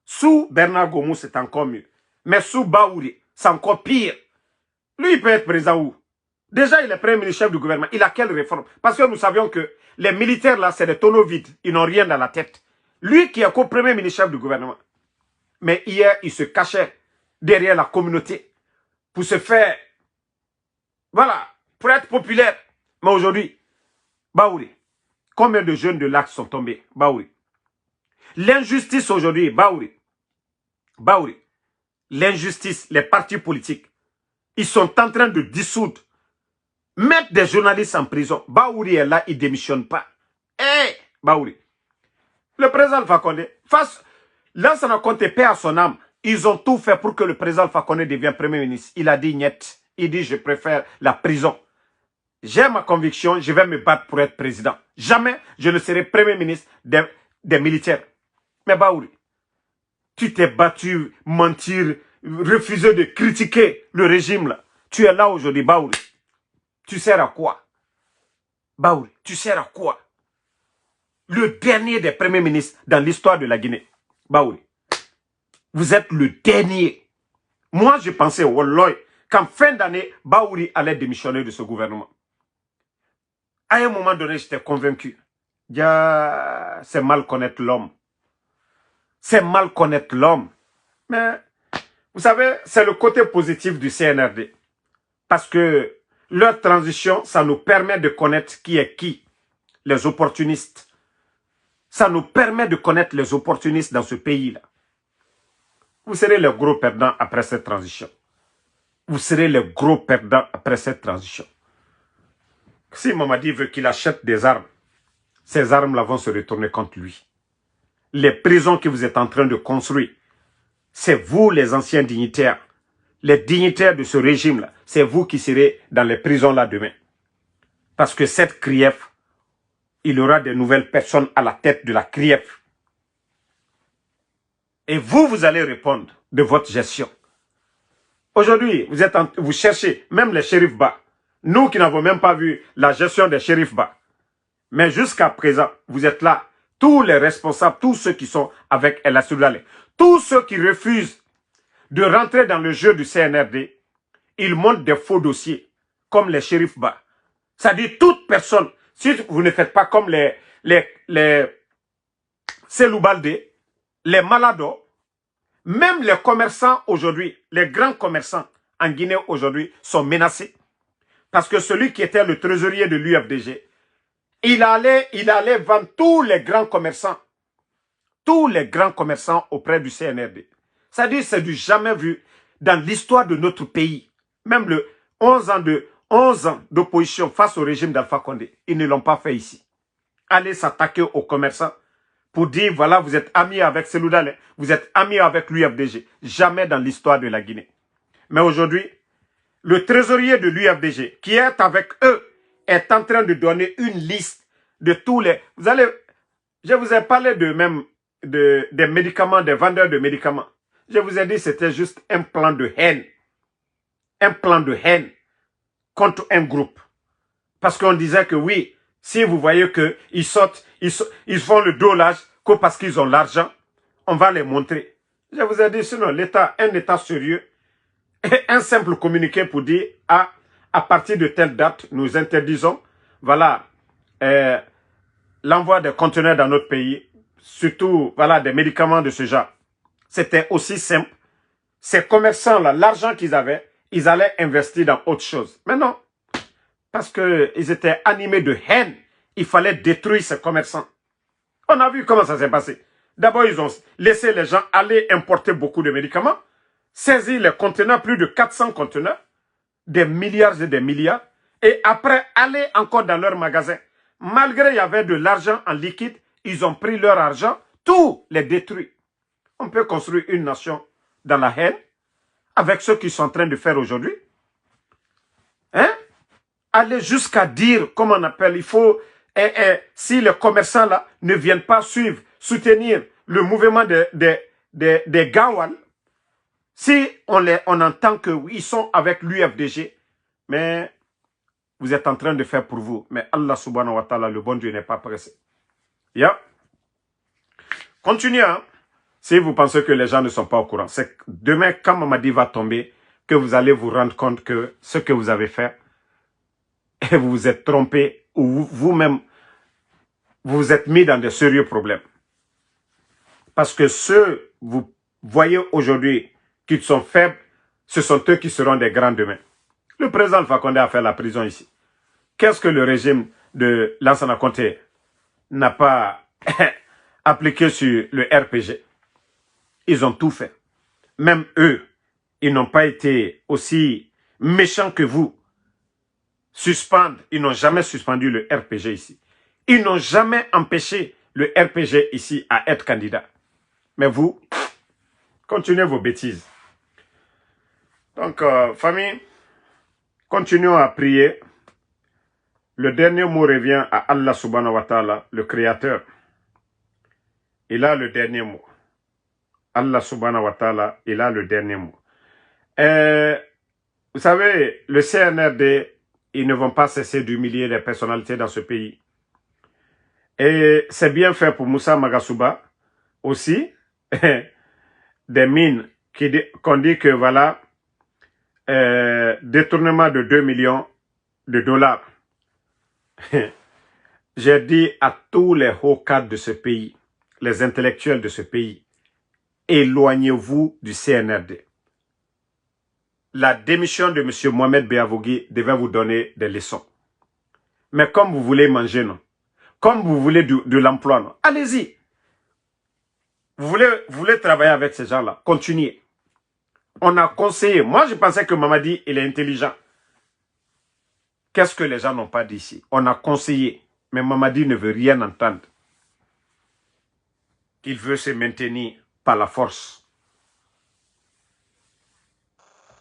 Sous Bernard Gomou, c'est encore mieux. Mais sous Baouri, c'est encore pire. Lui, il peut être président où? Déjà, il est premier ministre chef du gouvernement. Il a quelle réforme? Parce que nous savions que les militaires, là, c'est des tonneaux vides. Ils n'ont rien dans la tête. Lui qui est encore premier ministre chef du gouvernement. Mais hier, il se cachait derrière la communauté pour se faire, voilà, pour être populaire. Mais aujourd'hui, Baouri, combien de jeunes de l'Axe sont tombés? Baouri. L'injustice aujourd'hui, Baouri. Baouri. L'injustice, les partis politiques, ils sont en train de dissoudre, mettre des journalistes en prison. Baouri est là, il ne démissionne pas. Eh, Baouri. Le président Alpha Condé, là, ça n'a compté paix à son âme. Ils ont tout fait pour que le président Alpha Condé devienne premier ministre. Il a dit niet. Il dit je préfère la prison. J'ai ma conviction, je vais me battre pour être président. Jamais je ne serai premier ministre des militaires. Mais Baouri, tu t'es battu, mentir, refuser de critiquer le régime là. Tu es là aujourd'hui, Baouri. Tu sers à quoi? Baouri, tu sers à quoi? Le dernier des premiers ministres dans l'histoire de la Guinée. Baouri, vous êtes le dernier. Moi, je pensais, Walloy, qu'en fin d'année, Baouri allait démissionner de ce gouvernement. À un moment donné, j'étais convaincu. C'est mal connaître l'homme. C'est mal connaître l'homme. Mais, vous savez, c'est le côté positif du CNRD. Parce que leur transition, ça nous permet de connaître qui est qui. Les opportunistes. Ça nous permet de connaître les opportunistes dans ce pays-là. Vous serez les gros perdants après cette transition. Vous serez les gros perdants après cette transition. Si Mamadi veut qu'il achète des armes, ces armes-là vont se retourner contre lui. Les prisons que vous êtes en train de construire, c'est vous les anciens dignitaires, les dignitaires de ce régime-là, c'est vous qui serez dans les prisons-là demain. Parce que cette CRIEF, il y aura de nouvelles personnes à la tête de la CRIEF. Et vous, vous allez répondre de votre gestion. Aujourd'hui, vous cherchez, même les shérifs bas, nous qui n'avons même pas vu la gestion des shérifs bas. Mais jusqu'à présent, vous êtes là, tous les responsables, tous ceux qui sont avec El Assoudalé, tous ceux qui refusent de rentrer dans le jeu du CNRD, ils montent des faux dossiers, comme les shérifs bas. C'est-à-dire toute personne, si vous ne faites pas comme les Seloubalde, les Malados, même les commerçants aujourd'hui, les grands commerçants en Guinée aujourd'hui sont menacés. Parce que celui qui était le trésorier de l'UFDG, il allait vendre tous les grands commerçants auprès du CNRD. C'est-à-dire c'est du jamais vu dans l'histoire de notre pays. Même le 11 ans d'opposition face au régime d'Alpha Condé, ils ne l'ont pas fait ici. Aller s'attaquer aux commerçants pour dire, voilà, vous êtes amis avec Seloudalé, vous êtes amis avec l'UFDG. Jamais dans l'histoire de la Guinée. Mais aujourd'hui, le trésorier de l'UFDG, qui est avec eux, est en train de donner une liste de tous les... Je vous ai parlé des médicaments, des vendeurs de médicaments. Je vous ai dit que c'était juste un plan de haine. Un plan de haine contre un groupe. Parce qu'on disait que oui, si vous voyez qu'ils sortent, ils font le dolage que parce qu'ils ont l'argent, on va les montrer. Je vous ai dit, sinon l'État, un État sérieux, un simple communiqué pour dire, à partir de telle date, nous interdisons, voilà, l'envoi des conteneurs dans notre pays, surtout, voilà, des médicaments de ce genre. C'était aussi simple. Ces commerçants-là, l'argent qu'ils avaient, ils allaient investir dans autre chose. Mais non, parce qu'ils étaient animés de haine, il fallait détruire ces commerçants. On a vu comment ça s'est passé. D'abord, ils ont laissé les gens aller importer beaucoup de médicaments, saisir les conteneurs, plus de 400 conteneurs, des milliards et des milliards, et après aller encore dans leurs magasins. Malgré qu'il y avait de l'argent en liquide, ils ont pris leur argent, tout les détruit. On peut construire une nation dans la haine, avec ce qu'ils sont en train de faire aujourd'hui. Hein? Aller jusqu'à dire, comme on appelle, il faut, si les commerçants là ne viennent pas suivre, soutenir le mouvement des Gawal, si on entend qu'ils sont avec l'UFDG, mais vous êtes en train de faire pour vous. Mais Allah subhanahu wa ta'ala, le bon Dieu n'est pas pressé. Yeah. Continuez. Hein? Si vous pensez que les gens ne sont pas au courant, c'est demain, quand Mamadi va tomber, que vous allez vous rendre compte que ce que vous avez fait, et vous vous êtes trompé, ou vous-même, vous vous êtes mis dans de sérieux problèmes. Parce que ceux, vous voyez aujourd'hui, qui sont faibles, ce sont eux qui seront des grands demain. Le président Alpha Condé a fait la prison ici. Qu'est-ce que le régime de Lansana Conté n'a pas appliqué sur le RPG? Ils ont tout fait. Même eux, ils n'ont pas été aussi méchants que vous. Suspendre, ils n'ont jamais suspendu le RPG ici. Ils n'ont jamais empêché le RPG ici à être candidat. Mais vous, continuez vos bêtises. Donc, famille, continuons à prier. Le dernier mot revient à Allah subhanahu wa ta'ala, le Créateur. Il a le dernier mot. Allah subhanahu wa ta'ala, il a le dernier mot. Vous savez, le CNRD, ils ne vont pas cesser d'humilier les personnalités dans ce pays. Et c'est bien fait pour Moussa Magasuba aussi. Des mines qu'on dit que voilà, détournement de 2 millions de dollars. J'ai dit à tous les hauts cadres de ce pays, les intellectuels de ce pays, éloignez-vous du CNRD. La démission de M. Mohamed Beavogui devait vous donner des leçons. Mais comme vous voulez manger, non? Comme vous voulez de l'emploi, non? Allez-y. Vous voulez travailler avec ces gens-là, continuez. On a conseillé. Moi, je pensais que Mamadi, il est intelligent. Qu'est-ce que les gens n'ont pas dit ici? On a conseillé. Mais Mamadi ne veut rien entendre. Il veut se maintenir par la force.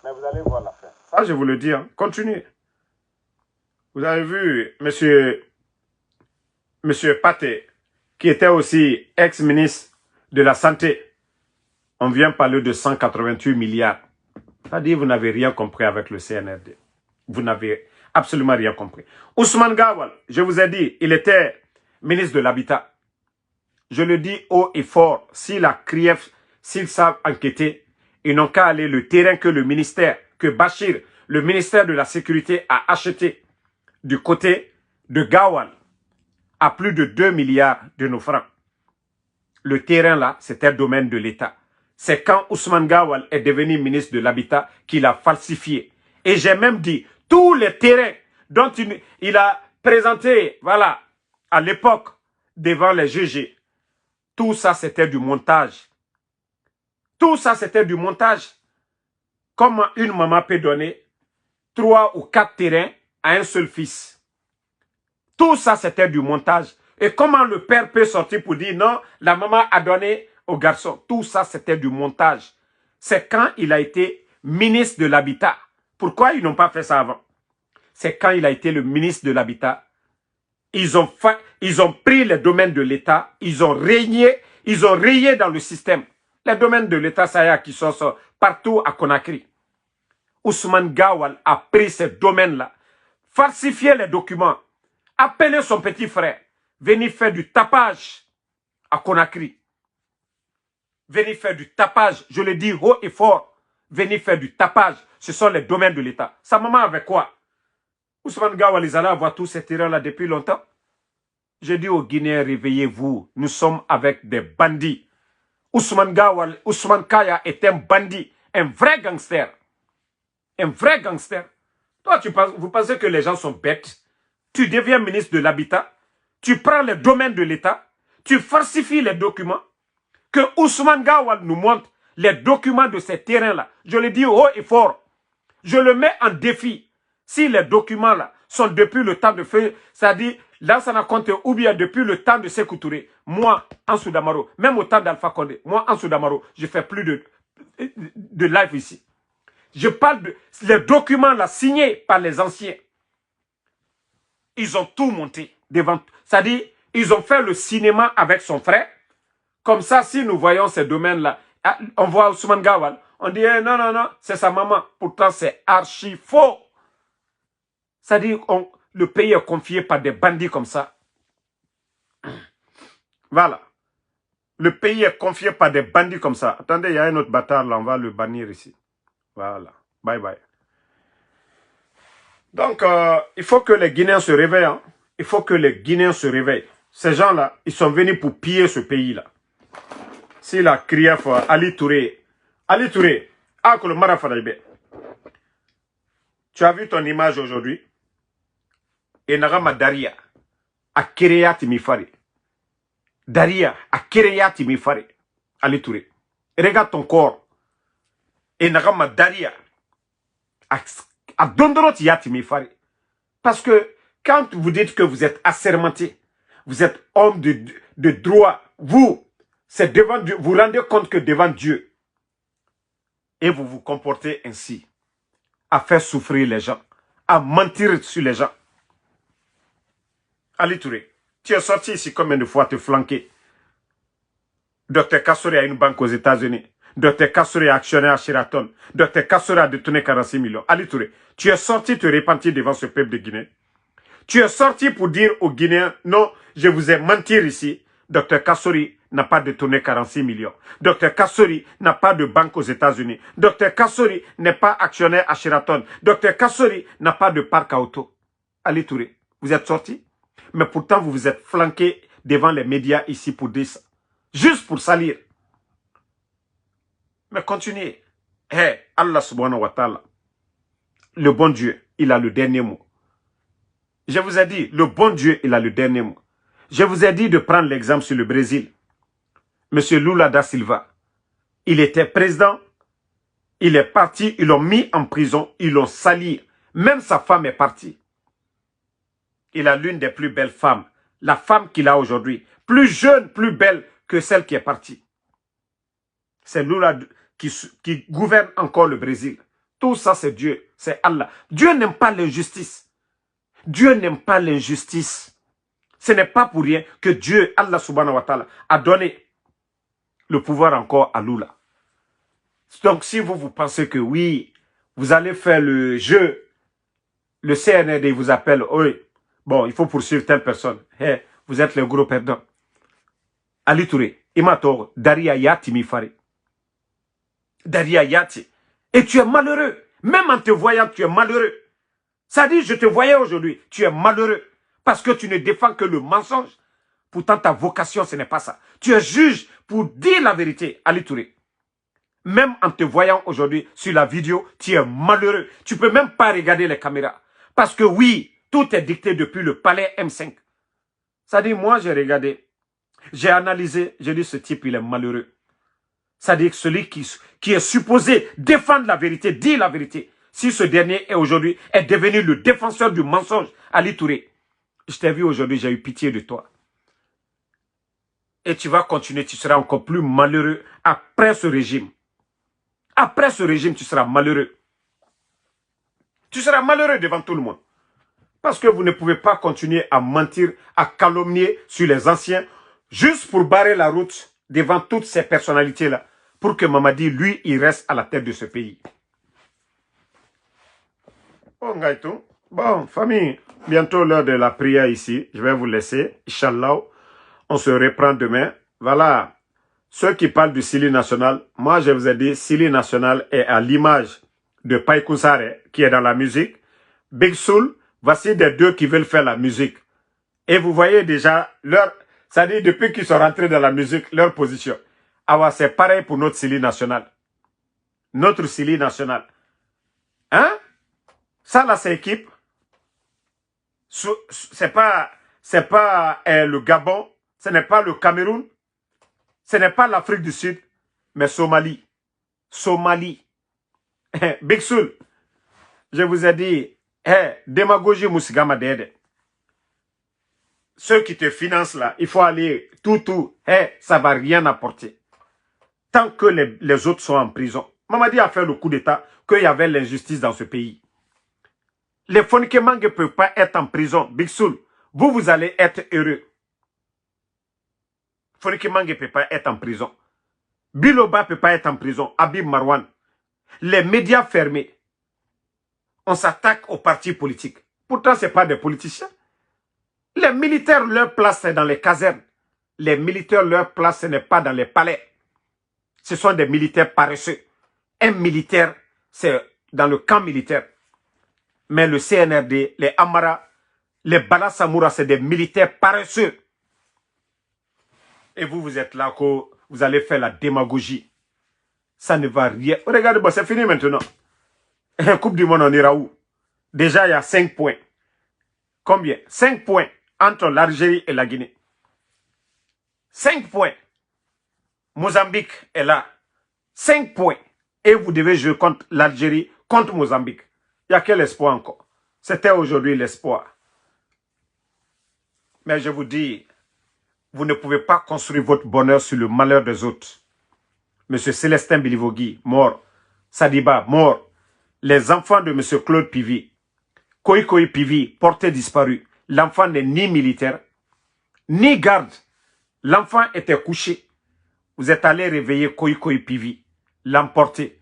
Mais vous allez voir la fin. Ça, je vous le dis, hein. Continuez. Vous avez vu monsieur Paté, qui était aussi ex-ministre de la Santé. On vient parler de 188 milliards. C'est-à-dire que vous n'avez rien compris avec le CNRD. Vous n'avez absolument rien compris. Ousmane Gawal, je vous ai dit, il était ministre de l'Habitat. Je le dis haut et fort, si la CRIEF, s'ils savent enquêter, ils n'ont qu'à aller le terrain que le ministère, que Bachir, le ministère de la Sécurité a acheté du côté de Gawal à plus de 2 milliards de nos francs. Le terrain là, c'était le domaine de l'État. C'est quand Ousmane Gawal est devenu ministre de l'Habitat qu'il a falsifié. Et j'ai même dit, tous les terrains dont il a présenté, voilà, à l'époque, devant les juges, tout ça c'était du montage. Tout ça c'était du montage. Comment une maman peut donner 3 ou 4 terrains à un seul fils? Tout ça c'était du montage. Et comment le père peut sortir pour dire non, la maman a donné au garçon? Tout ça c'était du montage. C'est quand il a été ministre de l'Habitat. Pourquoi ils n'ont pas fait ça avant? C'est quand il a été le ministre de l'Habitat. Ils ont pris les domaines de l'État, ils ont rayé dans le système. Les domaines de l'État, ça y est, qui sont partout à Conakry. Ousmane Gawal a pris ces domaines-là, falsifié les documents, appelé son petit frère, venir faire du tapage à Conakry. Venir faire du tapage, je le dis haut et fort, venir faire du tapage, ce sont les domaines de l'État. Sa maman avait quoi? Ousmane Gawal, ils allaient avoir tous ces terrains-là depuis longtemps. J'ai dit aux Guinéens, réveillez-vous, nous sommes avec des bandits. Ousmane Gawal, Ousmane Kaya est un bandit, un vrai gangster. Un vrai gangster. Toi, vous pensez que les gens sont bêtes? Tu deviens ministre de l'Habitat, tu prends les domaines de l'État, tu falsifies les documents, que Ousmane Gawal nous montre les documents de ces terrains-là. Je le dis haut et fort. Je le mets en défi. Si les documents-là sont depuis le temps de feu, c'est-à-dire Lansana Conté ou bien depuis le temps de Sékou Touré, moi, Ansou Damaro, même au temps d'Alpha Condé, moi, Ansou Damaro, je fais plus de live ici. Je parle de les documents là signés par les anciens. Ils ont tout monté devant. C'est-à-dire, ils ont fait le cinéma avec son frère. Comme ça, si nous voyons ces domaines-là, on voit Ousmane Gawal, on dit non, non, non, c'est sa maman. Pourtant, c'est archi faux. C'est-à-dire, le pays est confié par des bandits comme ça. Voilà. Le pays est confié par des bandits comme ça. Attendez, il y a un autre bâtard là, on va le bannir ici. Voilà. Bye bye. Donc, il faut que les Guinéens se réveillent. Hein. Il faut que les Guinéens se réveillent. Ces gens-là, ils sont venus pour piller ce pays-là. Si la Krief, Ali Touré. Ali Touré, Akolo Marafadaïbe. Tu as vu ton image aujourd'hui? Et Nagama Daria, a Kereya Timifari. Daria, a Kereya Timifari. Ali Touré. Regarde ton corps. Et Nagama Daria, a Dondorot Yatimifari. Parce que quand vous dites que vous êtes assermenté, vous êtes homme de droit, vous, c'est devant Dieu, vous rendez compte que devant Dieu, et vous vous comportez ainsi, à faire souffrir les gens, à mentir sur les gens. Ali Touré, tu es sorti ici combien de fois te flanquer? Dr Kassori a une banque aux États-Unis. Dr Kassori est actionnaire à Sheraton. Dr Kassori a détourné 46 millions. Ali Touré, tu es sorti te repentir devant ce peuple de Guinée. Tu es sorti pour dire aux Guinéens, non, je vous ai menti ici. Dr Kassori n'a pas détourné 46 millions. Dr Kassori n'a pas de banque aux États-Unis. Dr Kassori n'est pas actionnaire à Sheraton. Dr Kassori n'a pas de parc à auto. Ali Touré, vous êtes sorti, mais pourtant vous vous êtes flanqué devant les médias ici pour dire ça. Juste pour salir. Mais continuez. Hey, Allah subhanahu wa ta'ala, le bon Dieu, il a le dernier mot. Je vous ai dit, le bon Dieu, il a le dernier mot. Je vous ai dit de prendre l'exemple sur le Brésil. Monsieur Lula da Silva, il était président, il est parti, ils l'ont mis en prison, ils l'ont sali. Même sa femme est partie. Il a l'une des plus belles femmes. La femme qu'il a aujourd'hui, plus jeune, plus belle que celle qui est partie. C'est Lula qui gouverne encore le Brésil. Tout ça, c'est Dieu, c'est Allah. Dieu n'aime pas l'injustice. Dieu n'aime pas l'injustice. Ce n'est pas pour rien que Dieu, Allah subhanahu wa ta'ala, a donné le pouvoir encore à Lula. Donc si vous pensez que oui, vous allez faire le jeu, le CNRD vous appelle, oui, bon, il faut poursuivre telle personne. Hey, vous êtes le gros perdant. Ali Touré, Imator, Daria Yati Mifari. Daria Yati. Et tu es malheureux. Même en te voyant, tu es malheureux. Ça dit, je te voyais aujourd'hui, tu es malheureux. Parce que tu ne défends que le mensonge. Pourtant, ta vocation, ce n'est pas ça. Tu es juge pour dire la vérité, Ali Touré. Même en te voyant aujourd'hui sur la vidéo, tu es malheureux. Tu ne peux même pas regarder les caméras. Parce que oui, tout est dicté depuis le palais M5. Ça dit, moi, j'ai regardé. J'ai analysé, j'ai dit, ce type, il est malheureux. Ça dit que celui qui est supposé défendre la vérité, dire la vérité, si ce dernier est aujourd'hui, est devenu le défenseur du mensonge, Ali Touré, je t'ai vu aujourd'hui, j'ai eu pitié de toi. Et tu vas continuer, tu seras encore plus malheureux après ce régime. Après ce régime, tu seras malheureux. Tu seras malheureux devant tout le monde. Parce que vous ne pouvez pas continuer à mentir, à calomnier sur les anciens, juste pour barrer la route devant toutes ces personnalités-là, pour que Mamadi, lui, il reste à la tête de ce pays. Bon, Gaïto. Bon, famille, bientôt l'heure de la prière ici. Je vais vous laisser. Inch'Allah, on se reprend demain. Voilà. Ceux qui parlent du Sili national, moi je vous ai dit, Sili national est à l'image de Pai Kousare, qui est dans la musique. Big Soul, voici des deux qui veulent faire la musique. Et vous voyez déjà, ça dit depuis qu'ils sont rentrés dans la musique, leur position. Alors c'est pareil pour notre Sili national. Notre Sili national. Hein? Ça là, c'est équipe. C'est pas le Gabon, ce n'est pas le Cameroun, ce n'est pas l'Afrique du Sud, mais Somalie. Somalie. Big Soul, je vous ai dit, démagogie Moussigama Dede. Ceux qui te financent là, il faut aller tout, ça ne va rien apporter. Tant que les autres sont en prison. Mamadi a fait le coup d'État qu'il y avait l'injustice dans ce pays. Les Fonikemangue ne peuvent pas être en prison. Big Soul, vous allez être heureux. Fonikemangue ne peut pas être en prison. Biloba ne peut pas être en prison. Habib Marwan. Les médias fermés. On s'attaque aux partis politiques. Pourtant, ce n'est pas des politiciens. Les militaires, leur place, c'est dans les casernes. Les militaires, leur place, ce n'est pas dans les palais. Ce sont des militaires paresseux. Un militaire, c'est dans le camp militaire. Mais le CNRD, les Amara, les Bala Samoura, c'est des militaires paresseux. Et vous êtes là que vous allez faire la démagogie. Ça ne va rien. Regardez, bon, c'est fini maintenant. Coupe du monde, on ira où? Déjà, il y a 5 points. Combien? 5 points entre l'Algérie et la Guinée. 5 points. Mozambique est là. 5 points. Et vous devez jouer contre l'Algérie, contre Mozambique. Il n'y a quel espoir encore? C'était aujourd'hui l'espoir. Mais je vous dis, vous ne pouvez pas construire votre bonheur sur le malheur des autres. Monsieur Célestin Bilivogui, mort. Sadiba, mort. Les enfants de monsieur Claude Pivi. Koï Pivi, porté disparu. L'enfant n'est ni militaire, ni garde. L'enfant était couché. Vous êtes allé réveiller Koï Pivi, l'emporter.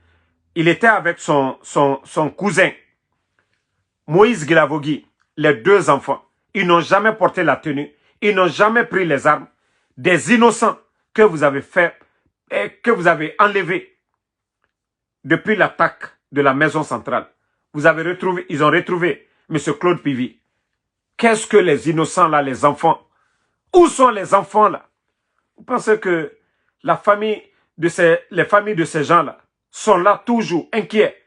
Il était avec son cousin, Moïse Guilavogui, les 2 enfants. Ils n'ont jamais porté la tenue. Ils n'ont jamais pris les armes. Des innocents que vous avez fait et que vous avez enlevés depuis l'attaque de la maison centrale. Vous avez retrouvé, ils ont retrouvé M. Claude Pivi. Qu'est-ce que les innocents là, les enfants? Où sont les enfants là? Vous pensez que les familles de ces gens-là sont là toujours inquiets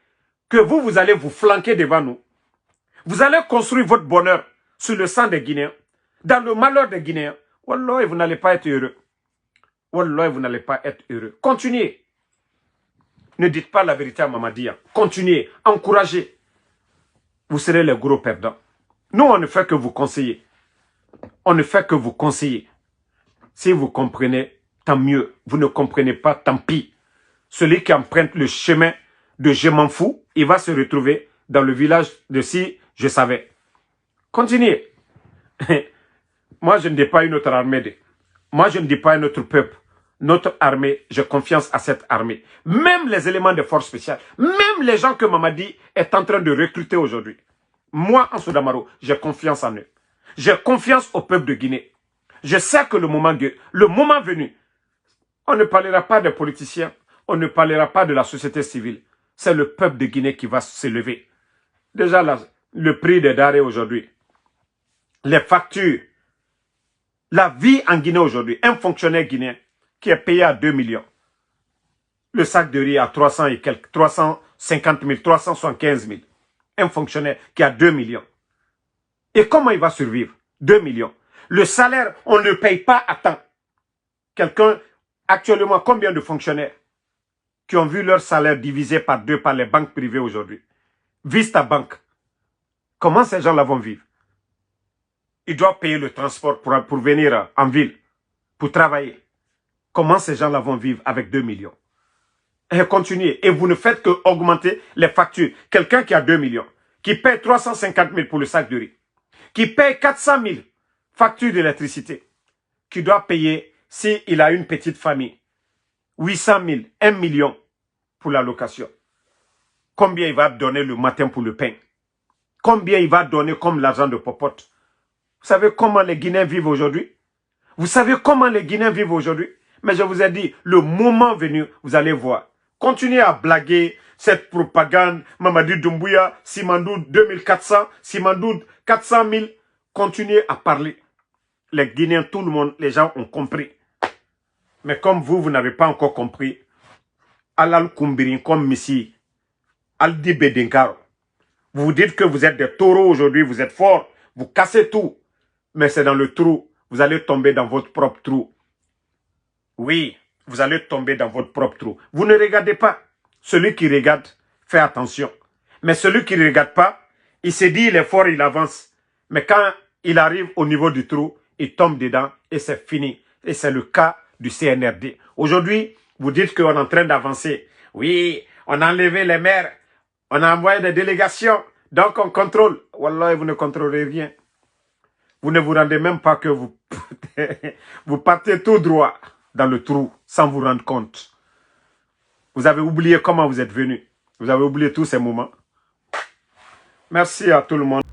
que vous allez vous flanquer devant nous? Vous allez construire votre bonheur sur le sang des Guinéens, dans le malheur des Guinéens. Wallah, vous n'allez pas être heureux. Wallah, vous n'allez pas être heureux. Continuez. Ne dites pas la vérité à Mamadia. Continuez, encouragez. Vous serez les gros perdants. Nous, on ne fait que vous conseiller. On ne fait que vous conseiller. Si vous comprenez, tant mieux. Vous ne comprenez pas, tant pis. Celui qui emprunte le chemin de je m'en fous, il va se retrouver dans le village de si je savais. Continuez. Moi, je ne dis pas une autre armée. Moi, je ne dis pas un autre peuple. Notre armée, j'ai confiance à cette armée. Même les éléments de force spéciale, même les gens que Mamadi est en train de recruter aujourd'hui. Moi, en Soudamaro, j'ai confiance en eux. J'ai confiance au peuple de Guinée. Je sais que le moment venu, on ne parlera pas des politiciens, on ne parlera pas de la société civile. C'est le peuple de Guinée qui va se lever. Déjà, là, le prix des denrées aujourd'hui, les factures, la vie en Guinée aujourd'hui, un fonctionnaire guinéen qui est payé à 2 millions. Le sac de riz à 300 et quelques, 350 000, 375 000. Un fonctionnaire qui a 2 millions. Et comment il va survivre? 2 millions. Le salaire, on ne le paye pas à temps. Quelqu'un, actuellement, combien de fonctionnaires qui ont vu leur salaire divisé par 2 par les banques privées aujourd'hui? Vista Bank. Comment ces gens-là vont vivre? Ils doivent payer le transport pour venir en ville, pour travailler. Comment ces gens-là vont vivre avec 2 millions? Et continuez. Et vous ne faites que augmenter les factures. Quelqu'un qui a 2 millions, qui paye 350 000 pour le sac de riz, qui paye 400 000 factures d'électricité, qui doit payer, s'il a une petite famille, 800 000, 1 million pour la location. Combien il va donner le matin pour le pain? Combien il va donner comme l'argent de popote? Vous savez comment les Guinéens vivent aujourd'hui? Vous savez comment les Guinéens vivent aujourd'hui? Mais je vous ai dit, le moment venu, vous allez voir. Continuez à blaguer cette propagande. Mamadi Doumbouya, Simandou 2400, Simandou 400 000. Continuez à parler. Les Guinéens, tout le monde, les gens ont compris. Mais comme vous n'avez pas encore compris, Alal Kumbirin comme Missi, Aldi Bedenkaro. Vous vous dites que vous êtes des taureaux aujourd'hui, vous êtes forts, vous cassez tout. Mais c'est dans le trou, vous allez tomber dans votre propre trou. Oui, vous allez tomber dans votre propre trou. Vous ne regardez pas. Celui qui regarde, fait attention. Mais celui qui ne regarde pas, il se dit il est fort, il avance. Mais quand il arrive au niveau du trou, il tombe dedans et c'est fini. Et c'est le cas du CNRD. Aujourd'hui, vous dites qu'on est en train d'avancer. Oui, on a enlevé les maires, on a envoyé des délégations, donc on contrôle. Wallah, vous ne contrôlez rien. Vous ne vous rendez même pas que vous, vous partez tout droit dans le trou sans vous rendre compte. Vous avez oublié comment vous êtes venu. Vous avez oublié tous ces moments. Merci à tout le monde.